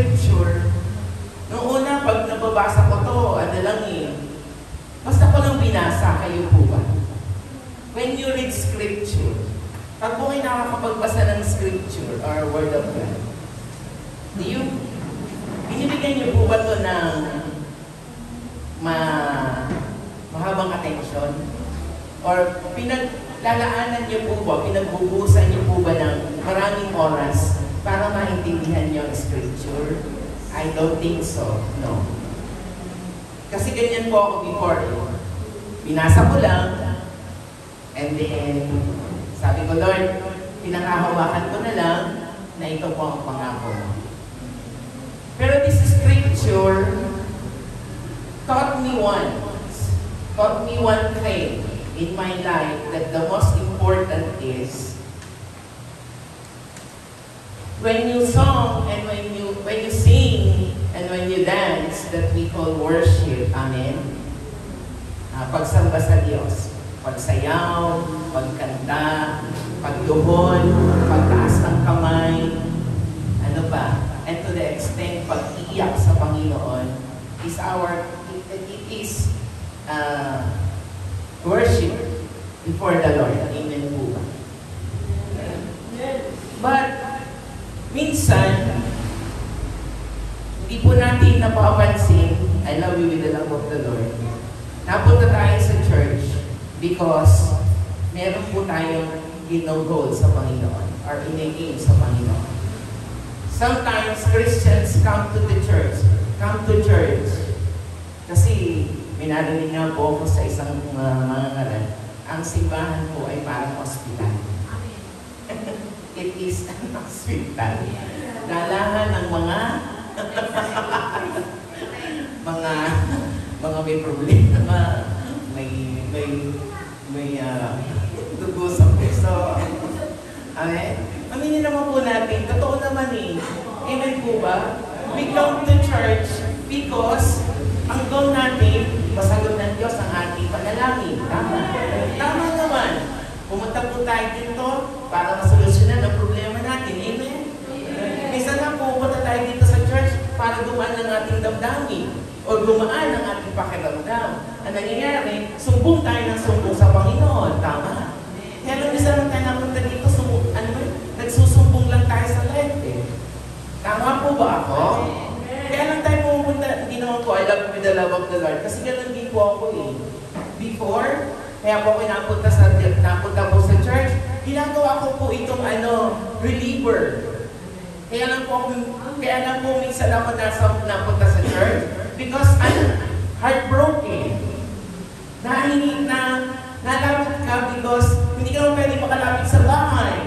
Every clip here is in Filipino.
scripture, noong una, pag nababasa ko to, ano lang basta ko lang binasa, kayo po ba? When you read scripture, pag po kayo nakakapagbasa ng scripture or word of God, binibigyan niyo po ba ito ng mahabang atensyon? Or pinaglalaanan niyo po ba, pinagbubusan niyo po ba ng maraming oras para maintindihan niyo ang scripture? I don't think so, no. Kasi ganyan po ako before. Binasa ko lang, and then, sabi ko, Lord, pinakahawakan ko na lang na ito po ang pangako mo. Pero this scripture taught me one thing in my life, that the most important is when you song and when you sing and when you dance, that we call worship. Amen. Pagsamba sa Diyos, pagsayaw, pagkanta, pagduhon, pagtaas ng kamay, ano ba? And to the extent pag-iyak sa Panginoon is worship before the Lord. Amen po ba? But minsan, hindi po natin napapansin, I love you with the love of the Lord, napunta tayo sa church because meron po tayong ginugol sa Panginoon or in-aim sa Panginoon. Sometimes Christians come to church kasi minarinig nga po ako sa isang mga ngalan, ang simbahan po ay parang hospital. It is an hospital. Dalahan ng mga may problema, may dugo sa puso. Amen? Aminin naman po natin, totoo naman Amen po ba? We come to church because ang goal natin, masagot ng Diyos ang ating panalangin. Tama. Tama naman. Pumunta po tayo dito para masolusyonan ang problema natin. Amen? Minsan nga pumunta tayo dito sa church para gumaan ang ating damdamin o gumaan ang ating pakiramdam. Ang nangyayari, sumbong tayo ng sumbong sa Panginoon. Tama. Kaya lang minsan lang tayo napunta dito, nagsusumbong lang tayo sa life Tama po ba ako? Kaya lang tayo pumunta, hindi naman po, I love you with the love of the Lord. Kasi ganun din po ako Before, kaya po ako napunta po sa church, ginagawa ko po itong reliever. Kaya lang po minsan ako napunta sa church because I'm heartbroken. Nalapit ka because hindi ka naman pwede makalapit sa bahay.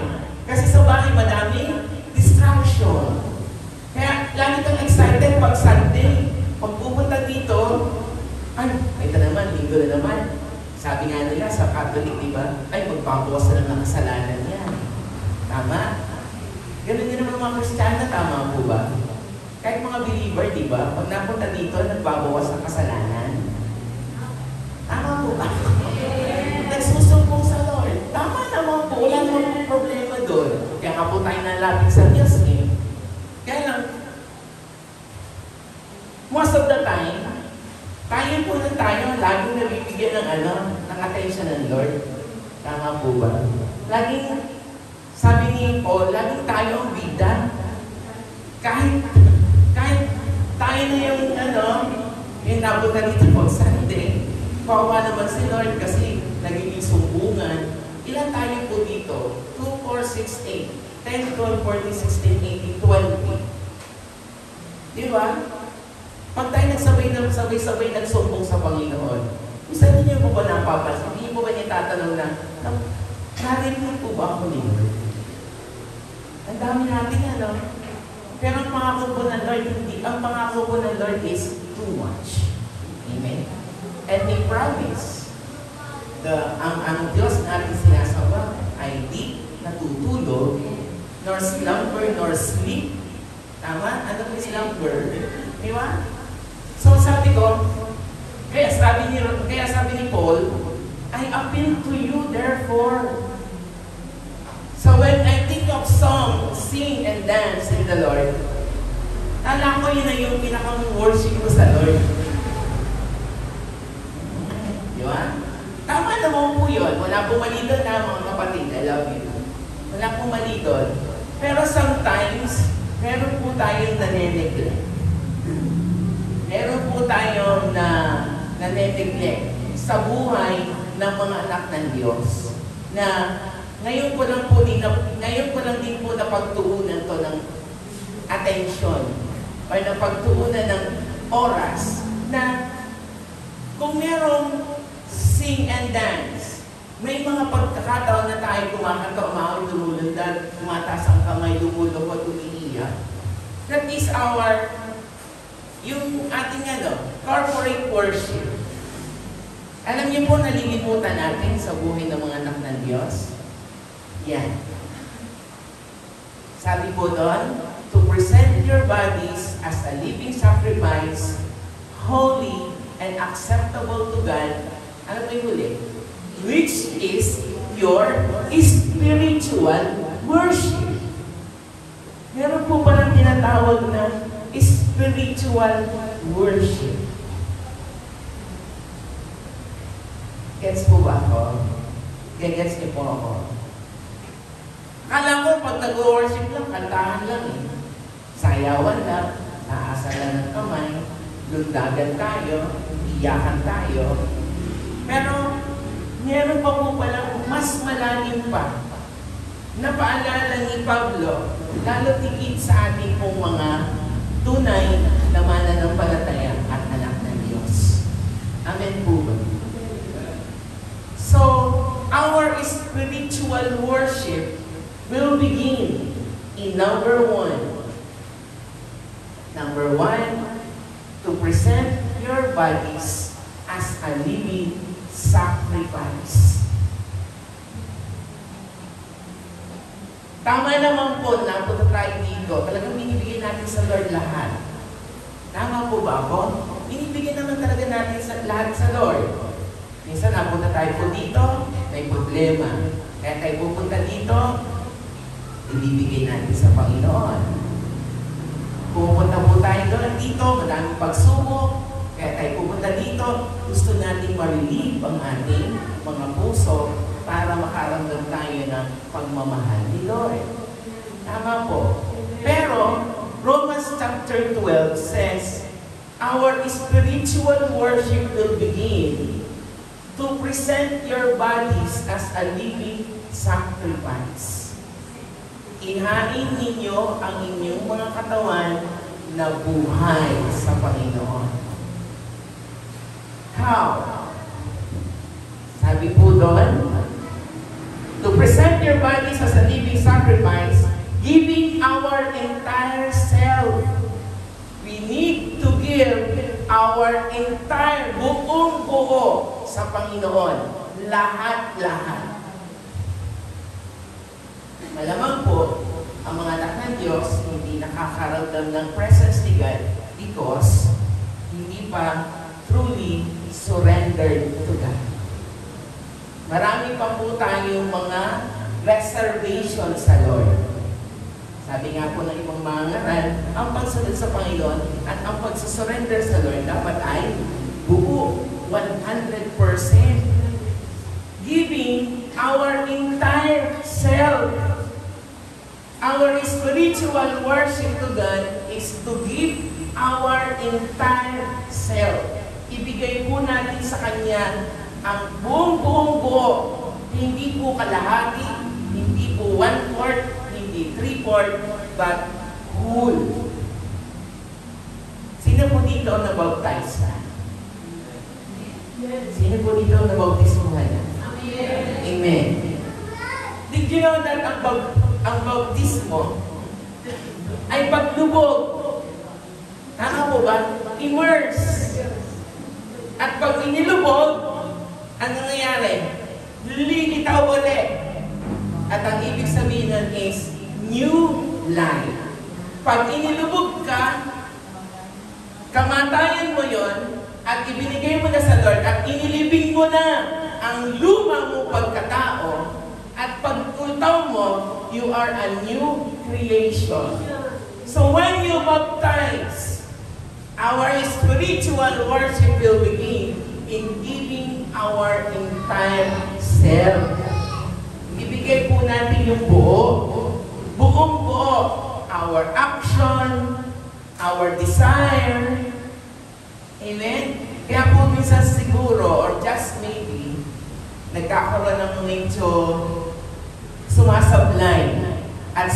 Kasi sa bahay madaming distraction. Kaya lagi kang excited pag Sunday. Pag pupunta dito, ito naman, linggo na naman. Sabi nga nila sa Catholic, diba? Magbabawas na ng kasalanan yan. Tama? Ganun din naman mga Kristiyano, tama po ba? Kahit mga believer, diba? Pag napunta dito, nagbabawas ng kasalanan. Tama po ba? Nagsusumpong sa Lord. Tama naman po, wala namang problema doon. Kaya nga po tayo nalapit sa Diyos Kaya lang, most of the time, tayo laging nabibigyan ng attention ng Lord. Tama po ba? Laging, sabi ni Paul, laging tayo ang bida. Kahit tayo na yung napunta dito po Sunday, kawawa naman si Lord kasi nagiging sumbungan. Ilan tayo po dito? 2, 4, 6, 8. 10, 12, 14, 16, 18, 20. Di ba? Pag tayo nagsabay-sabay nagsumbong sa Panginoon, isa niyo po ba napapansin? Hindi po ba niya tatanong na, narinig po ba ako ni Lord? Ang dami natin Pero ang pangako po ng Lord, ang pangako po ng Lord is too much. Amen? And He promised, ang Diyos natin sinasamba ay di natutulog, nor slumber, nor sleep. Tama? Ano po slumber? Di ba? So sabi ko, kaya sabi ni Paul, I appeal to you therefore. So when I think of song, sing, and dance in the Lord, Kala ko yun na yung pinaka-worship ko sa Lord. Di ba? Tama naman po yun. Wala pong mali doon na mga kapatid. I love you. Wala pong mali doon. Pero sometimes, meron po tayong nane-neglect. Meron po tayong nane-neglect sa buhay ng mga anak ng Diyos. Na ngayon ko lang din po napagtuunan to ng attention or napagtuunan ng oras na kung merong sing and dance, may mga pagkakataon na tayo kumakanta, umahon, lumulundag, tumataas ang kamay, lumulukot, umiiyak. That is yung ating corporate worship. Alam niyo po, nalilimutan natin sa buhay ng mga anak ng Diyos. Yan. Sabi po doon, to present your bodies as a living sacrifice, holy and acceptable to God. Ano ba yung huli? Which is your spiritual worship. Meron po palang tinatawag na spiritual worship. Gets po ba ako? Gets niyo po ako? Kala ko pag nag-worship lang, kantahan lang eh. Sayawan lang, naasa lang ng kamay, lundagan tayo, iyakan tayo. Pero, meron pa po palang mas malalim pa na paalala ni Pablo, lalo tigit sa ating pong mga tunay na mananampalataya at anak ng Diyos. Amen po ba? So, our spiritual worship will begin in number one. Number one, to present your bodies as a living sacrifice. Tama naman po na punta tayo dito. Talagang binibigyan natin sa Lord lahat. Tama po ba ako? Binibigyan naman talaga natin lahat sa Lord. Minsan napunta tayo po dito, may problema. Kaya tayo pupunta dito, ibibigay natin sa Panginoon. Pupunta po tayo doon dito, madaming pagsubok. Kaya tayo pupunta dito, gusto natin ma-relieve ang ating mga puso para makaramdam tayo ng pagmamahal ni Lord. Tama po. Pero, Romans chapter 12 says, our spiritual worship will begin to present your bodies as a living sacrifice. Ihain ninyo ang inyong mga katawan na buhay sa Panginoon. How? Sabi po doon, to present your bodies as a living sacrifice, giving our entire self. We need to give our entire buong-buo sa Panginoon. Lahat-lahat. Malamang po, ang mga anak ng Diyos hindi nakakaramdam ng presence ni God because hindi pa truly surrendered to God. Marami pa po tayong mga reservation sa Lord. Sabi nga po ng ibang mga ngaral, ang pagsunod sa Panginoon at ang pagsusurrender sa Lord dapat ay buo, 100%. Giving our entire self. Our spiritual worship to God is to give our entire self. Ibigay po natin sa Kanya ang buong buo. Hindi po kalahati, hindi po 1/4, hindi 3/4, but whole. Sino po dito ang nabaptize na? Sino po dito ang nabaptismuhan na? Amen. Amen. Did you know that ang baptismo ay paglubog? Tama po ba? Immerse. At pag inilubog, ang nangyayari? Lilitaw ulit. At ang ibig sabihin nun is new life. Pag inilubog ka, kamatayan mo yon at ibinigay mo na sa Lord at inilibing mo na ang luma mo pagkatao at pagkultaw mo, you are a new creation. So when you baptize, our spiritual worship will begin in giving our entire self. Ibigay po natin yung buong buo. Our action, our desire. Amen? Kaya po minsan siguro, or just maybe, nagkakaroon ng medyo sumasablay at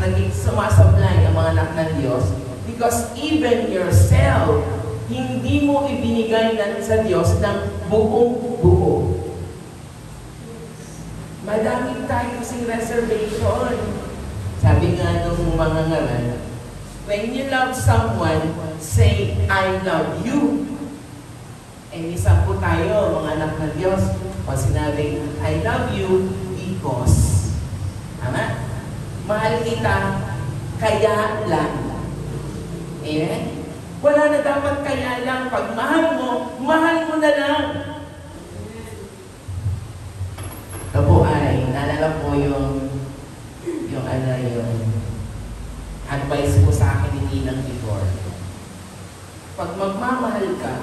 naging sumasablay ang mga anak ng Diyos because even yourself, hindi mo ibinigay sa Diyos ng buong buo. Madami tayo kasing reservation. Sabi nga nung mga ngalan, when you love someone, say, I love you. Eh, minsan po tayo, mga anak ng Diyos, o sinabi, I love you because. Tama? Mahal kita, kaya lang. Amen? Wala na dapat kaya lang. Pag mahal mo na lang. Ito po ay, naalala po yung advice po sa akin ni Ninang before. Pag magmamahal ka,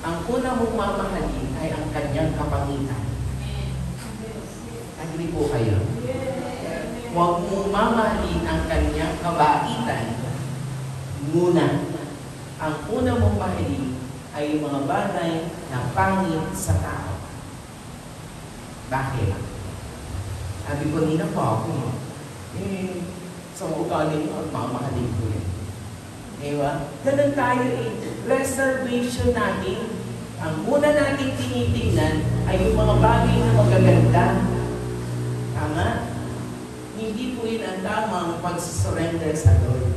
ang una mong mamahalin ay ang kanyang kapangitan. Agree po kayo? Huwag mong mamahalin ang kanyang kabaitan muna. Ang una mong mahalin ay yung mga bagay na pangit sa tao. Bakit? Sabi ko, Nina po ako. Sa ugali niyo, mamahalin ko yun. Diba? Ganun tayo eh. Reservation natin. Ang una natin tinitingnan ay yung mga bagay na magaganda. Tama? Hindi po yun ang tamang pag-surrender sa Lord.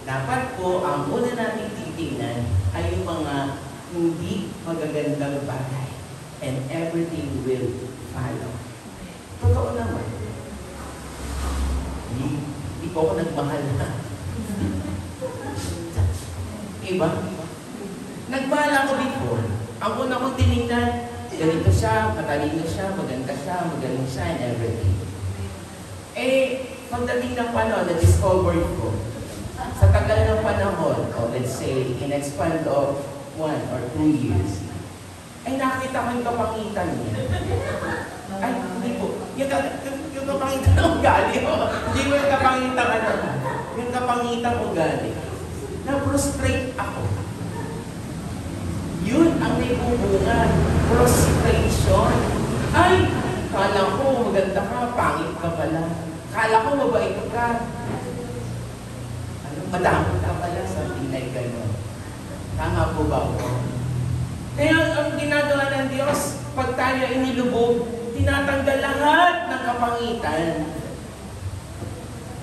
Dapat po, ang una natin titingnan ay yung mga hindi magagandang bagay. And everything will follow. Totoo naman. Hindi po ako nagmahal na. Iba? Nagmahal ako before. Ang una kong tinignan, ganito siya, matalino siya, maganda siya, magaling siya, and everything. Eh, pagdating ng panahon, na-discover ko, sa tagal ng panahon, let's say, in a span of 1 or 2 years, ay nakita ko yung kapangitan niya. Ay, hindi po. Yung kapangitan ng ugali. Hindi mo yung kapangitan yung kapangitan ng ugali. Na-frustrate ako. Yun ang may bubunga. Frustration. Ay, kala ko maganda ka, pangit ka pala. Kala ko mabait ka. Madami ka pala sa tinay gano'n. Tama po ba po? Kaya ang ginagawa ng Diyos, pag tayo inilubog, tinatanggal lahat ng kapangitan.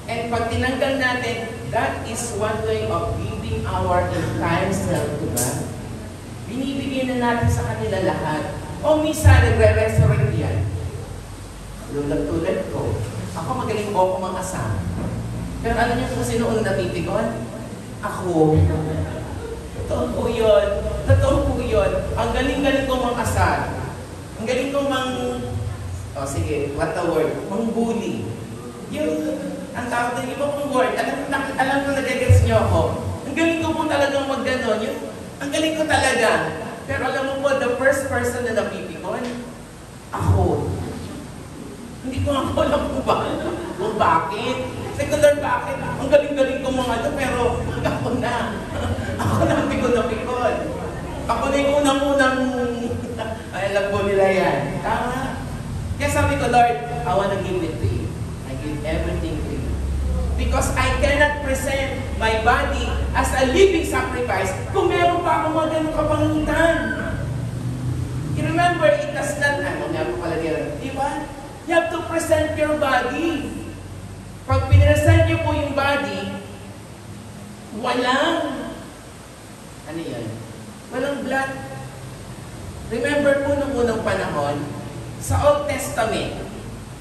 And pag tinanggal natin, that is one way of giving our entire self to God. Binibigyan na natin sa kanila lahat. O minsan, nagre-resurrect yan. Tulad ko. Ako magaling po ako mang-asama. Pero alam niyo kung sino ang napipikon? Ako. Totoo po yun. Totoo po yun. Ang galing-galing ko mang-asar. Ang galing ko sige, what the word? Mang-bully. Yung, ang tawag din, iba pong word. Alam ko nagagets niyo ako. Ang galing ko po talagang mag-ganon. Ang galing ko talaga. Pero alam mo po, the first person na napipikon, ako. Hindi ko ako alam kung bakit. Secondary, bakit? Ang galing-galing ko mga pero ako na. Ako na pikon. Ako na yung unang-unang, alam po nila yan. Tama? Kaya sabi ko, Lord, I wanna give it to you. I give everything to you. Because I cannot present my body as a living sacrifice kung meron pa akong mga ganong kapangitan. You remember, it does not, nga po pala nila, di ba? You have to present your body. Pag pinresent niyo po yung body, walang, walang blood. Remember po nung unang panahon, sa Old Testament,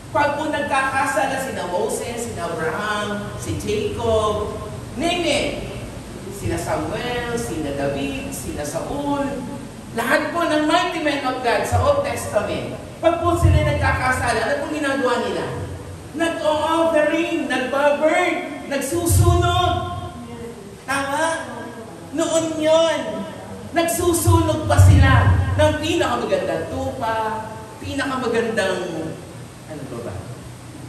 pag po nagkakasala sina Moses, sina Abraham, si Jacob, name it, sina Samuel, sina David, sina Saul, lahat po ng mighty men of God sa Old Testament, pag po sila nagkakasala, ano po ginagawa nila? Nag-o-offering, nagbaburn, nagsusunod. Tama? Noon yon, nagsusunog pa sila ng pinakamagandang tupa, pinakamagandang, ano ba?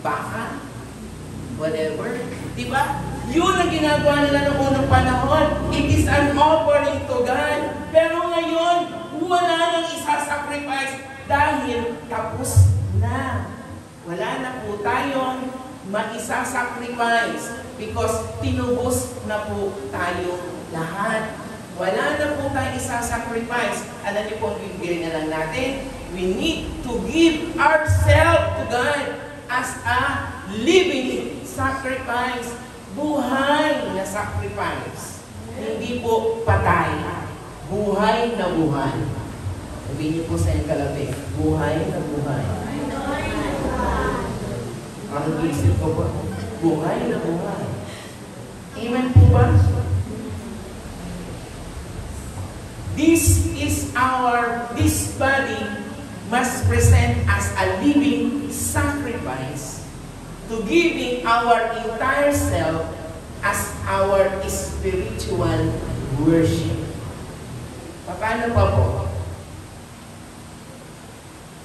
Baka? Whatever. Diba? Yun ang ginagawa nila noong unang panahon. It is an offering to God. Pero ngayon, wala nang isasacrifice dahil tapos na. Wala na po tayong maisasacrifice because tinubos na po tayo lahat. Wala na po tayong isasacrifice. Alam niyo po, bibigyan na lang natin. We need to give ourselves to God as a living sacrifice. Buhay na sacrifice. Hindi po patay. Buhay na buhay. Sabihin niyo po sa iyong kalabi, buhay na buhay. Ang isip ko po, buhay na buhay. Amen po ba? This body must present as a living sacrifice to giving our entire self as our spiritual worship. Paano pa po?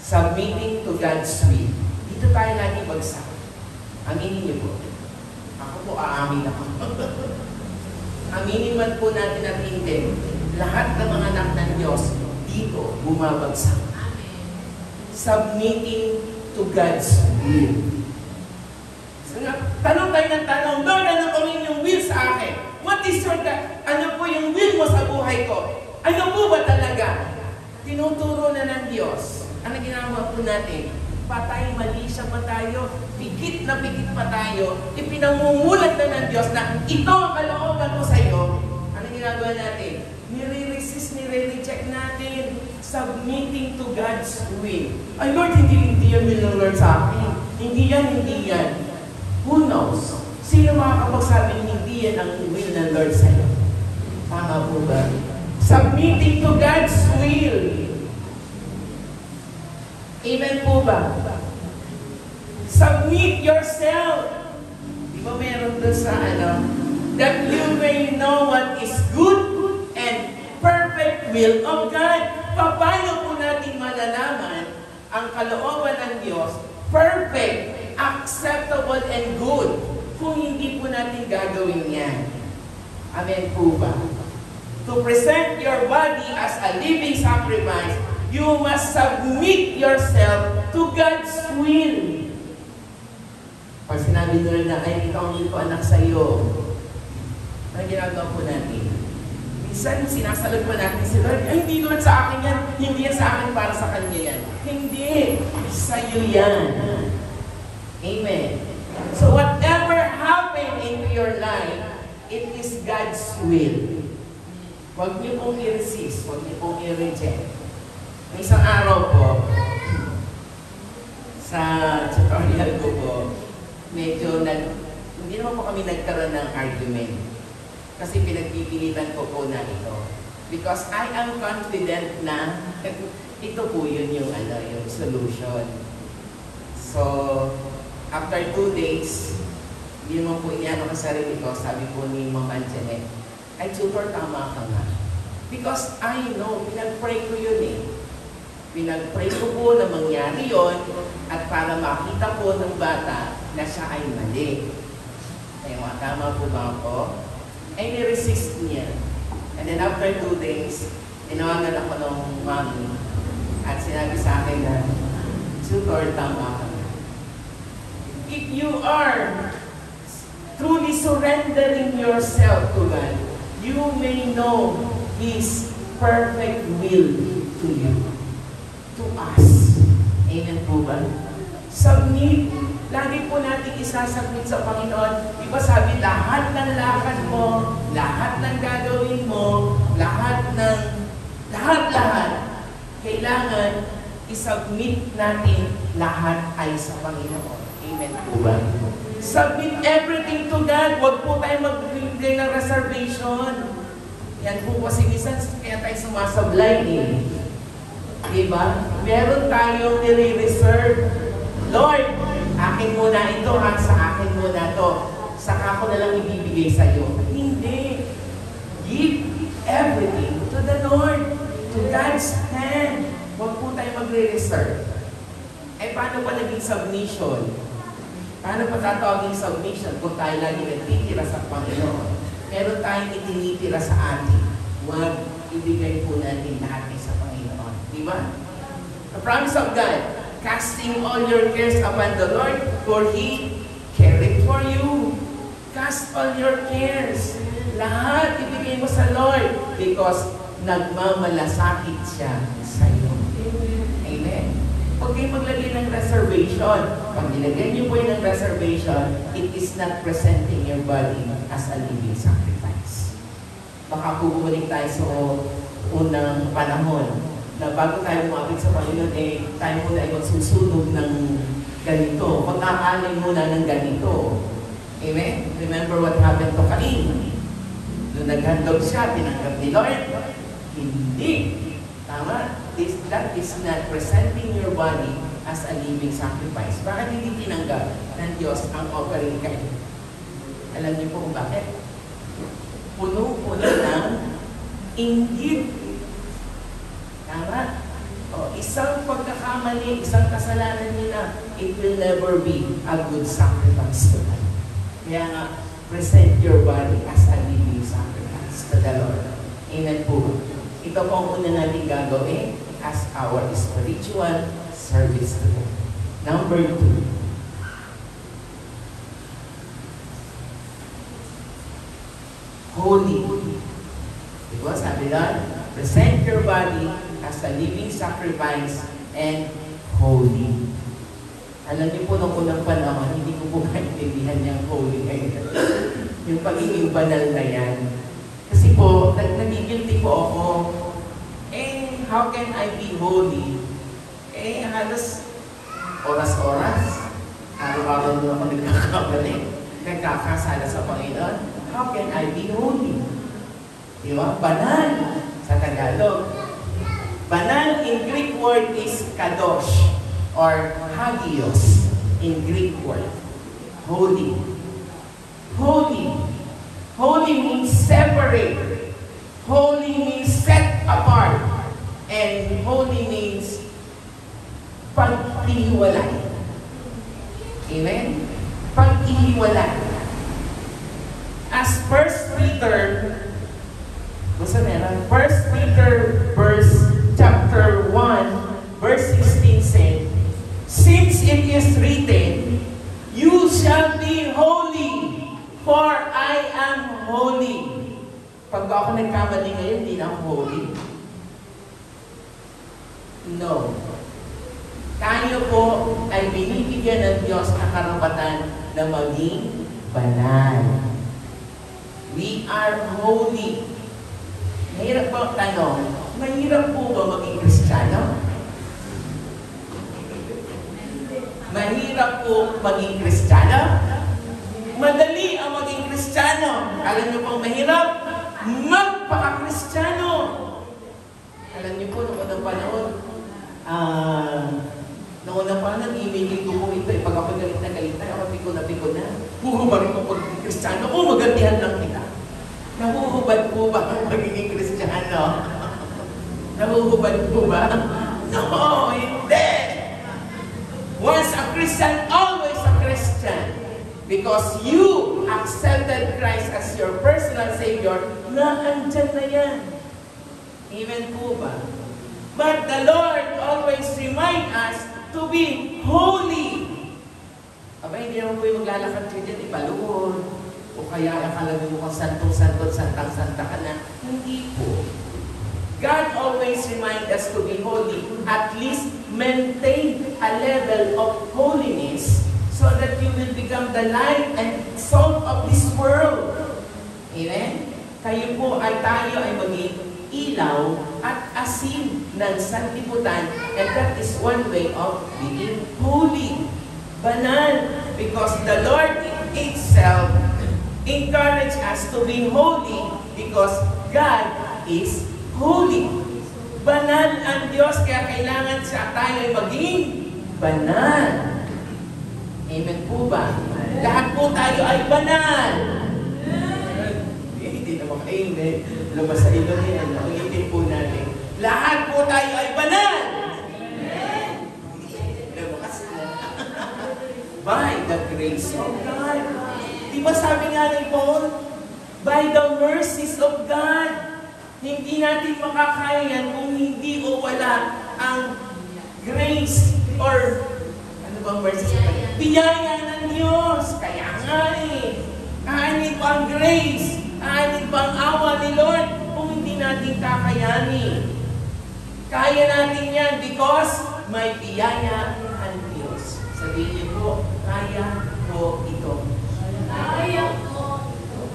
Submitting to God's will. Dito tayo lagi bagsak. Aminin niyo po. Ako po, aamin ako. Aminin man po natin at hindi. Lahat ng mga anak ng Diyos dito bumabagsak. Submitting to God's will. So, tanong tayo ng tanong, Lord, ano po yung will sa akin? What is your God? Ano po yung will mo sa buhay ko? Ano po ba talaga? Tinuturo na ng Diyos. Ano ginagawa po natin? Patay, mali siya pa tayo, pigit na pigit pa tayo, ipinamumulat na ng Diyos na ito ang kalooban ko sa iyo. Ano ginagawa natin? Nire-resist, nire-reject natin, submitting to God's will. Ay Lord, hindi yan will ng Lord sa akin. Hindi yan. Who knows? Sino makakapagsabi hindi yan ang will ng Lord sa iyo? Tama po ba? Submitting to God's will. Amen po ba? Submit yourself. Di ba meron doon sa that you may know what is good and perfect will of God. Paano po natin malalaman ang kalooban ng Diyos, perfect, acceptable, and good, kung hindi po natin gagawin yan? Amen po ba? To present your body as a living sacrifice, you must submit yourself to God's will. Pag sinabi nila na, ay, ikaw ang will ko anak sa iyo, ano ginagawa po natin? Minsan, sinasalag pa natin si Lord, ay, hindi Lord sa akin yan, hindi yan sa akin, para sa Kanya yan. Hindi, sa iyo yan. Amen. So whatever happened into your life, it is God's will. Huwag niyo pong i-resist, huwag niyo pong i-reject. May isang araw po, sa tutorial ko po, medyo hindi naman po kami nagkaroon ng argument. Kasi pinagpipilitan ko po na ito. Because I am confident na ito po yun yung solution. So, after 2 days, hindi naman po iniano ka sarili ko, sabi po ni Mama Janet, ay tutor, tama ka nga. Because I know, pinag-pray ko yun eh. Pinag-pray ko po na mangyari yon at para makita po ng bata na siya ay mali. Ay, tama po ba ako? Ay, ni-resist niya. And then after 2 days, tinawagan ako ng mami at sinabi sa akin na, tutor, tama ka. If you are truly surrendering yourself to God, you may know His perfect will to you. To us. Amen po ba? Submit. Lagi po natin isasubmit sa Panginoon. Diba sabi, lahat ng lakad mo, lahat ng gagawin mo, lahat, kailangan isubmit natin lahat ay sa Panginoon. Amen po ba? Submit everything to God. Huwag po tayo magbibigay ng reservation. Yan po kasi minsan kaya tayo sumasablay eh. Diba? Meron tayong nire-reserve. Lord, akin muna ito ha, sa akin muna to. Saka ko na lang ibibigay sa iyo. Hindi. give everything to the Lord, to God's hand. Huwag po tayo magre-reserve. Eh, paano pa naging submission? Paano pa tatawaging submission kung tayo lagi nagtitira sa Panginoon? Meron tayong itinitira sa atin. Huwag ibigay po natin lahat sa Panginoon. Di ba? The promise of God, casting all your cares upon the Lord, for He careth for you. Cast all your cares. Lahat ibigay mo sa Lord because nagmamalasakit siya sa iyo. Amen. Huwag kayong maglagay ng reservation. Pag nilagay niyo po yung reservation, it is not presenting your body as a living sacrifice. Baka po bumalik tayo sa unang panahon na bago tayo lumapit sa Panginoon, tayo muna ay magsusunog ng ganito. Pag-aalay muna ng ganito. Amen? Remember what happened to Cain? Nung naghandog siya, tinanggap ni Lord. Hindi. Tama? That is not presenting your body as a living sacrifice. Bakit hindi tinanggap ng Diyos ang offering kayo? Alam niyo po kung bakit? Puno-puno ng inggit. Tama? O, isang pagkakamali, isang kasalanan niyo na, it will never be a good sacrifice to God. Kaya nga, present your body as a living sacrifice to the Lord. Amen po. Ito po ang una natin gagawin as our spiritual service to God. Number 2. Holy. Diba sabi doon? Present your body as a living sacrifice and holy. Alam niyo po nung unang panahon, hindi ko po maintindihan yung holy ngayon. Yung pagiging banal na yan. Kasi po, nagigilty po ako, how can I be holy? Halos oras-oras, araw-araw doon ako nagkakamali, nagkakasala sa Panginoon. How can I be holy? Diba? Banal sa Tagalog. Banal in Greek word is kadosh or hagios in Greek word. Holy. Holy. Holy means separate. Holy means set apart. And holy means pag-ihiwalay. Amen? Pag-ihiwalay. As 1 Peter, basta meron, 1 Peter chapter 1, verse 16 said, since it is written, you shall be holy, for I am holy. Pag ako nagkamali ngayon, hindi na ako holy. No. Tayo po ay binibigyan ng Diyos ng karapatan na maging banal. We are holy. Mahirap po tanong, mahirap po ba maging Kristiyano? Mahirap po maging Kristiyano? Madali ang maging Kristiyano. Alam niyo pong mahirap? Magpaka-Kristiyano. Alam niyo po, noong unang panahon, noong unang panahon, i-mail ko po ito, pag ako galit na, ako piko na. Huhubarin ko pag Kristiyano, magantihan lang kita. Nahuhubad po ba ang magiging Kristiyano? Nahuhubad po ba? No, hindi! Once a Christian, always a Christian. Because you accepted Christ as your personal Savior, na andyan na yan. Amen po ba? But the Lord always remind us to be holy. Aba, hindi naman po yung maglalakad kayo dyan, ipaluhod. O kaya akala mo kung santong-santot, santang-santa ka na. Hindi po. God always reminds us to be holy. At least maintain a level of holiness so that you will become the light and salt of this world. Amen? Tayo ay maging ilaw at asin ng sanlibutan, and that is one way of being holy. Banal. Because the Lord itself encourage us to be holy because God is holy. Banal ang Diyos, kaya kailangan tayo ay maging banal. Amen po ba? Lahat po tayo ay banal. Hindi naman, amen. Lumabas sa ilo niya, ulitin po natin. Lahat po tayo ay banal! Lumakas na. By the grace of God. Di ba sabi nga ni Paul? By the mercies of God. Hindi natin makakaya yan kung hindi o wala ang grace or ano bang mercies of God? Biyaya ng Diyos. Kaya nga kahanin pa ang grace, kahanin pa ang awa ni Lord kung hindi natin kakayanin. Kaya natin yan because may biyaya ang Diyos. Sabihin niyo po, kaya ko ito. Kaya ko.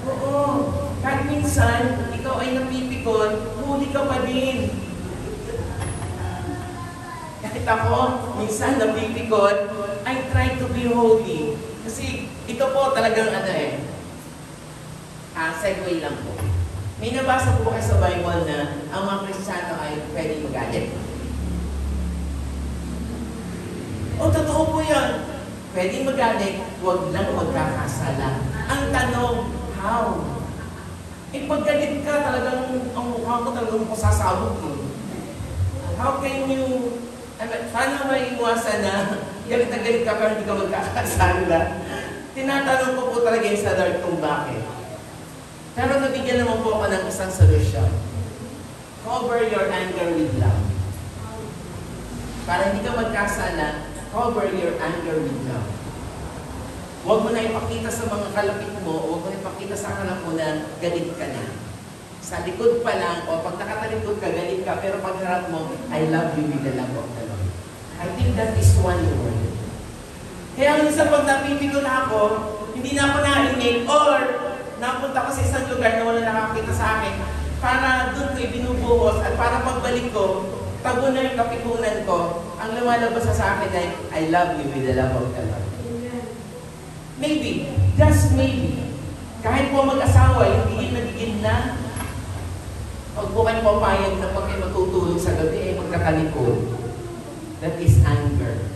Oo. Kahit minsan, ikaw ay napipikon, huli ka pa din. Kahit ako, minsan napipikon, I try to be holy. Kasi ito po talagang segue lang po. May nabasa po kayo sa Bible na ang mga Kristiyano ay pwedeng magalit. O, totoo po yan. Pwedeng magalit, huwag lang magkakasala. Ang tanong, how? Pag galit ka, talagang ang mukha ko talagang masasabog eh. How can you, paano maiiwasan na galit na galit ka pero hindi ka magkakasala? Tinatanong ko po talaga yung sa Lord kung bakit. Pero nabigyan naman po ako ng isang solusyon. Cover your anger with love. Para hindi ka magkasala, cover your anger with love. Huwag mo na ipakita sa mga kalapit mo, huwag mo na ipakita sa kanila mo na galit ka na. Sa likod pa lang, o pag nakatalikod ka, galit ka, pero pag harap mo, I love you with the love of the Lord. I think that is one word. Kaya minsan pag napipigil ako, hindi na ako narinig, or napunta ko sa isang lugar na wala nakakita sa akin, para doon ko ibinubuhos, at para pagbalik ko, tago na yung kapikunan ko, ang lumalabas sa akin ay, I love you with the love of the Lord. Maybe, just maybe, kahit po mag-asawa, hindi yun nagiging na, pag po kayo papayag na pag kayo matutulog sa gabi, ay magkakalikod. That is anger.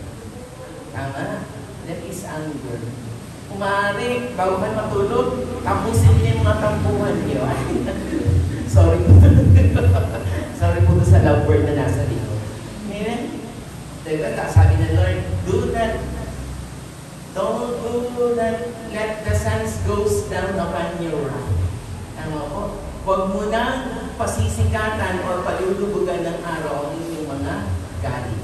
Tama? That is anger. Kung maaari, bago kayo matulog, tapusin niyo yung mga tampuhan niyo. Sorry po. Sorry po sa love word na nasa dito. Amen? Diba? Sabi ng Lord, do that. Don't do that. Let the sun goes down upon your wrath. Tama po? Huwag mo nang pasisikatan o palulubugan ng araw ang inyong mga galit.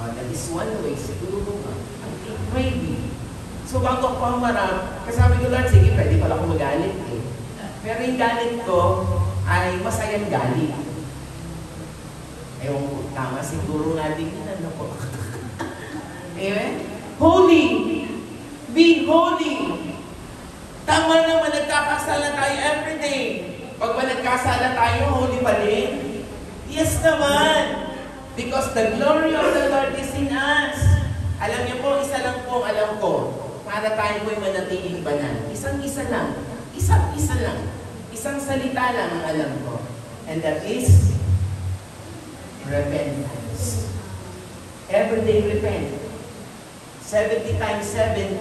That is one way, siguro mo. Maybe. So bago ako humarap, kasabi ko Lord, sige, pwede pala ako magalit eh. Pero yung galit ko ay masayang galit. Ewan ko, tama siguro nga din yun, ano po. Amen? Holy! Be holy! Tama naman, nagkakasala tayo everyday. Pag ba nagkasala tayo, holy pa rin? Yes naman! Because the glory of the Lord is in us. Alam niyo po, isa lang po ang alam ko. Para tayo po'y manatiling banal. Isang-isa lang. Isang-isa lang. Isang salita lang ang alam ko. And that is repentance. Everyday repent. 70 times 70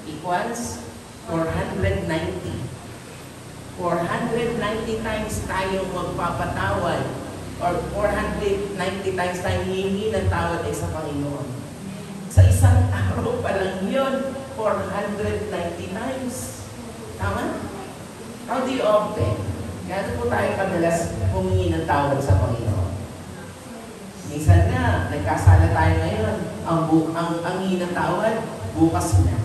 equals 490. 490 times tayong magpapatawad or 490 times tayong hihingi ng tawad ay sa Panginoon. Sa isang araw pa lang yun, 490 times. Tama? How do you often? Gano'n po tayo kadalas humingi ng tawad sa Panginoon? Minsan nga, nagkasala tayo ngayon. Ang hingi ng tawad, bukas na.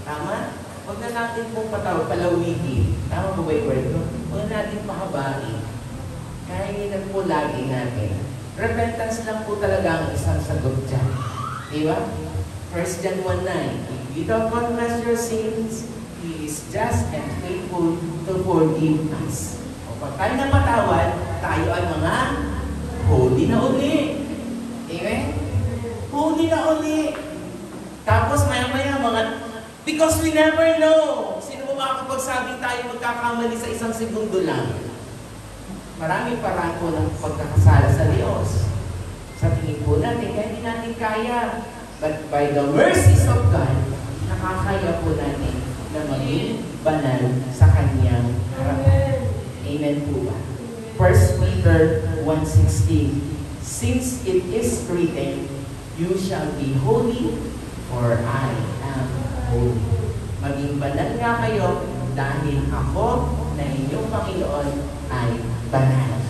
Tama? Huwag na natin pong palawigin. Tama po ba yung word ko? Huwag na natin pahabain. Kaya yun po lagi natin. Repentance lang po talaga ang isang sagot dyan. Diba? 1 John 1:9. If you don't confess your sins, He is just and faithful to forgive us. O pag tayo napatawad, tayo ay mga holy na uli. Amen? Holy na uli. Tapos maya-maya mga, because we never know. Sino mo makapagsabing tayo magkakamali sa isang segundo lang? Maraming paraan po ng pagkakasala sa Diyos. Sa tingin po natin, kaya hindi natin kaya. But by the mercies of God, nakakaya po natin na maging banal sa Kanyang harapan. Amen po ba? 1 Peter 1:16. Since it is written, you shall be holy, for I am holy. Maging banal nga kayo dahil ako na inyong Panginoon ay banal.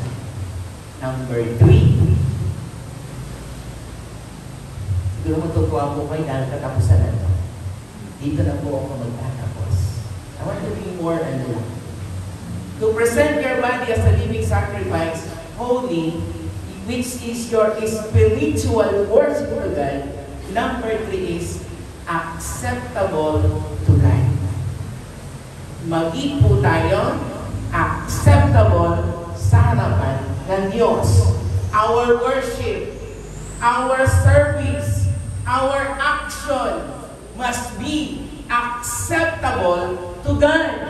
Number 3. Siguro matutuwa po kayo dahil katapusan na ito. Dito na po ako magtatapos. I want to be more lang. To present your body as a living sacrifice, holy, which is your spiritual worship to God. Number 3 is acceptable to God. Maging po tayo acceptable sa harapan ng Diyos. Our worship, our service, our action must be acceptable to God.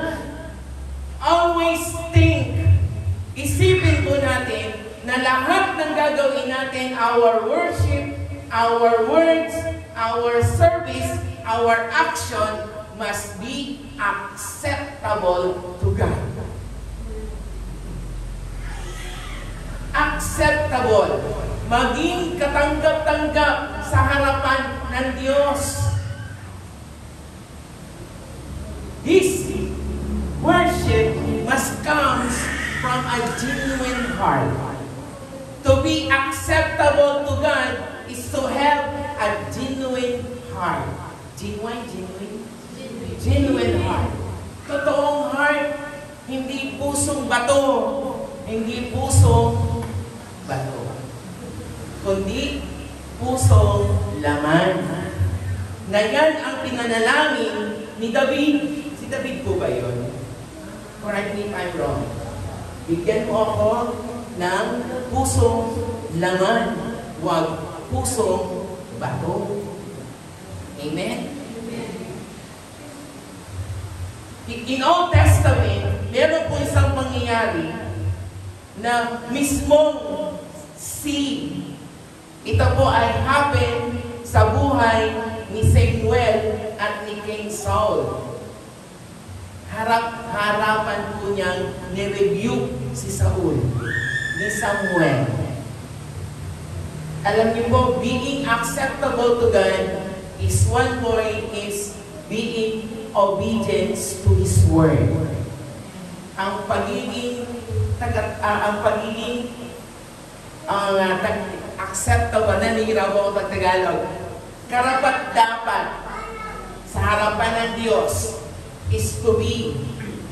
Always think, isipin po natin na lahat ng gagawin natin, our worship, our words, our service, our action must be acceptable to God. Acceptable. Maging katanggap-tanggap sa harapan ng Diyos. This worship must come from a genuine heart. To be acceptable to God is to have a genuine heart. Genuine heart. Totoong heart, hindi pusong bato, hindi pusong bato, kundi pusong laman. Na yan ang pinanalangin ni David. Si David po ba yun? Correct me if I'm wrong. Bigyan mo ako ng pusong laman, huwag pusong bato. Amen? In Old Testament, meron po isang pangyayari na mismong seed. Ito po ay happen sa buhay ni Samuel at ni King Saul. Harapan po niyang ni-review si Saul, ni Samuel. Alam niyo po, being acceptable to God is one point is being obedience to His Word. Ang pagiging acceptable, nanihiraw ako pag Tagalog, karapat-dapat sa harapan ng Diyos is to be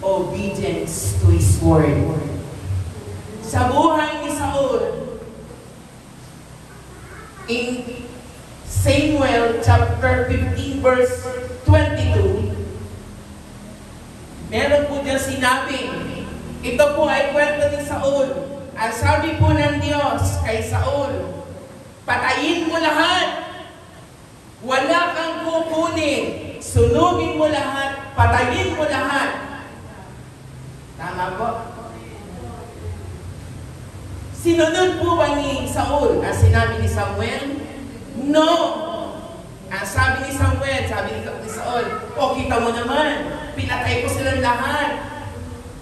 obedience to His Word. Sa buhay ni Saul, in Samuel chapter 15 verse 22, meron po diyang sinabi, ito po ay kwento ni Saul. Ang sabi po ng Diyos kay Saul, patayin mo lahat, wala kang kukunin, sunugin mo lahat, patayin mo lahat. Tama po? Sinunod po ba ni Saul ang sinabi ni Samuel? No! Ang sabi ni Samuel, sabi ni Saul, o kita mo naman, pinatay ko silang lahat.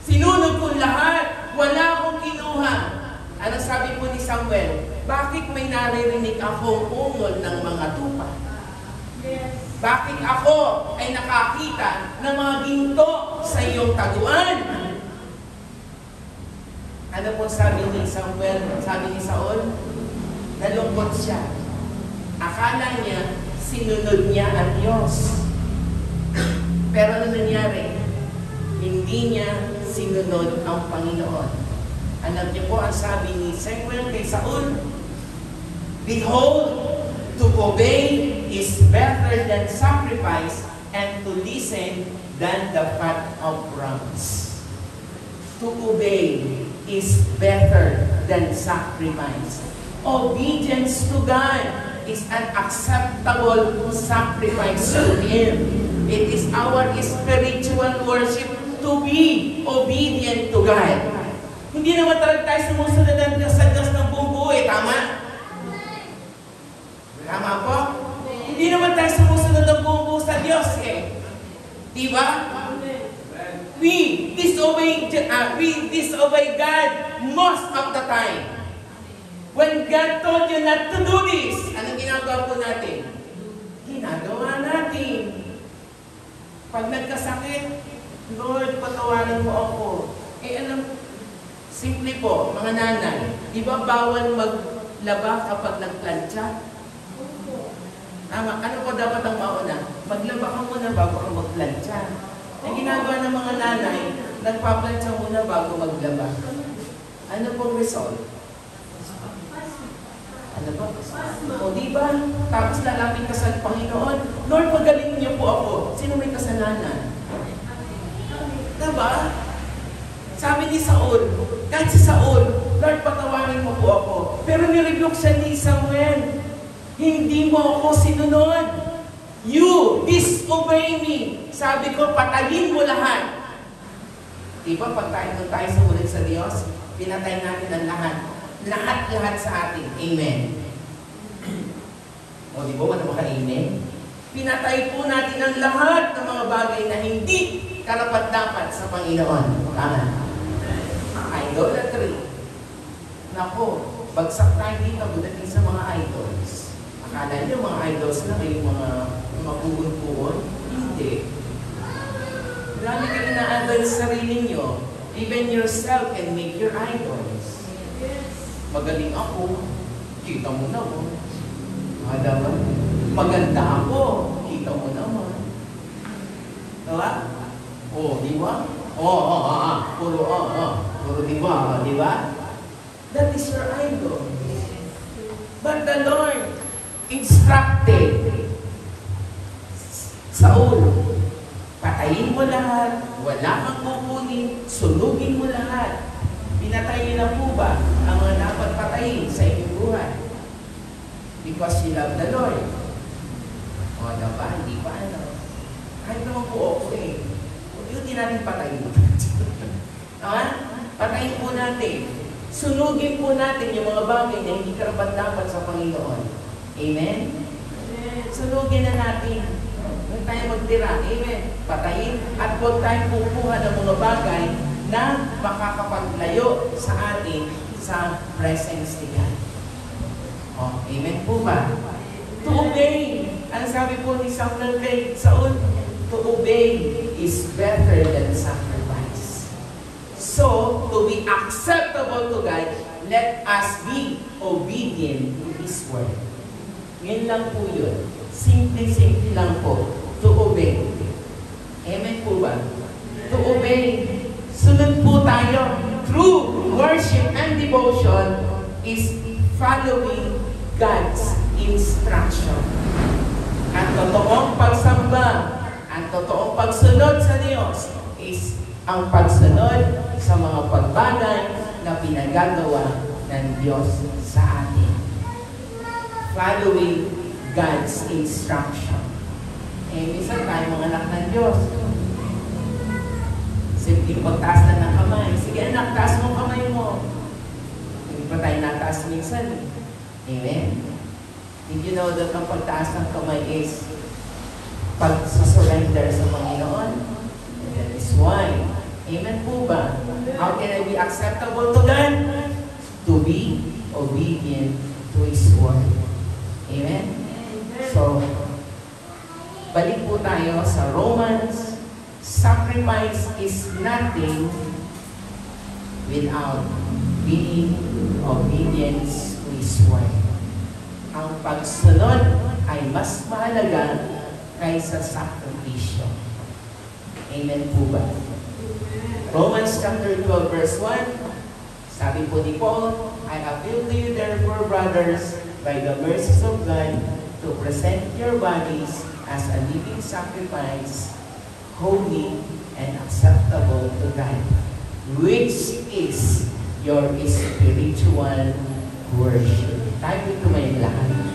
Sinunod ko lahat, wala akong kinuha. Ano sabi po ni Samuel? Bakit may naririnig akong ungol ng mga tupa? Yes. Bakit ako ay nakakita ng mga ginto sa iyong taguan? Ano po sabi ni Samuel? Sabi ni Saul? Nalungkot siya. Akala niya, sinunod niya ang Diyos. Pero ano nangyari? Hindi niya sinunod ang Panginoon. Alam niyo po ang sabi ni Samuel kay Saul? Behold, to obey is better than sacrifice, and to listen than the fat of rams. To obey is better than sacrifice. Obedience to God is an acceptable sacrifice to Him. It is our spiritual worship to be obedient to God. Hindi naman talaga tayo sumusunod sa Diyos ng buong buo, tama? Tama po? Hindi naman tayo sumusunod ng buong buo sa Diyos, Di ba? We disobey we disobey God most of the time. When God told you not to do this, anong ginagawa po natin? Ginagawa natin. Pag nagkasakit, Lord, patawarin mo ako. Simple po, mga nanay, di ba bawal maglaba kapag nagplantsa? Tama, ano po dapat ang mauna? Maglaba ka muna bago ka magplantsa. Ang ginagawa ng mga nanay, nagpaplantsa muna bago maglaba. Ano pong result? Ano ba? O diba? Tapos lalapit ka sa Panginoon, Lord, pagalingin niyo po ako. Sino may kasalanan? Diba? Sabi ni Saul, kahit si Saul, Lord, patawarin mo po ako. Pero nirebuke siya ni Samuel. Hindi mo ako sinunod. You disobey me. Sabi ko, patayin mo lahat. Diba, pag tayo sumunod sa Diyos, pinatay natin ang lahat. Lahat sa atin. Amen. O, di ba? Ano ka amen? Pinatay po natin ang lahat ng mga bagay na hindi karapat-dapat sa Panginoon. Tama. Idolatry. Nako, bagsak tayo dito pagdating sa mga idols. Akala niyo mga idols na kayo mga mapugun-pugon? Hindi. Marami kayo na-idol sa sarili niyo. Even yourself can make your idols. Magaling ako, kita mo naman. Maganda ako, kita mo naman. Diba? O, di ba? Puro di ba? That is your idol. But the Lord instructed Saul, patayin mo lahat, wala kang kukunin, sunugin mo lahat. Pinatay nila po ba ang mga dapat patayin sa inyong buhay? Because you love the Lord. O, diba? Hindi pa ano. Kahit naman po ako eh. Hindi natin patayin. Patayin po natin. Sunugin po natin yung mga bagay na hindi karapat-dapat sa Panginoon. Amen? Sunugin na natin. Huwag tayo magtira. Amen? Patayin. At huwag tayo pupuha ng mga bagay na makakapaglayo sa atin sa presence ni God. Oh, amen po ba? To obey. Ano sabi po ni Samuel kay Saul? To obey is better than sacrifice. So, to be acceptable to God, let us be obedient to His word. Yan lang po yun. Simple lang po. To obey. Amen po ba? To obey. Sunod po tayo. True worship and devotion is following God's instruction. Ang totoong pagsamba, ang totoong pagsunod sa Diyos is ang pagsunod sa mga pagbagay na pinagagawa ng Diyos sa atin. Following God's instruction. Minsan tayo mga anak ng Diyos. Simpleng pagtaas na ng kamay. Sige anak, taas mo kamay mo. Hindi pa tayo nataas minsan. Amen? Did you know that ang pagtaas ng kamay is pag-surrender sa Panginoon? And that is why. Amen po ba? How can I be acceptable to God? To be obedient to His word. Amen? So, balik po tayo sa Romans. Sacrifice is nothing without being obedience to His word. Ang pagsunod ay mas mahalaga kaysa sakripisyo. Amen po ba? Romans chapter 12 verse 1, sabi po ni Paul, I appeal to you therefore, brothers, by the mercies of God, to present your bodies as a living sacrifice, holy and acceptable to God, which is your spiritual worship. Tayo ito may lahat.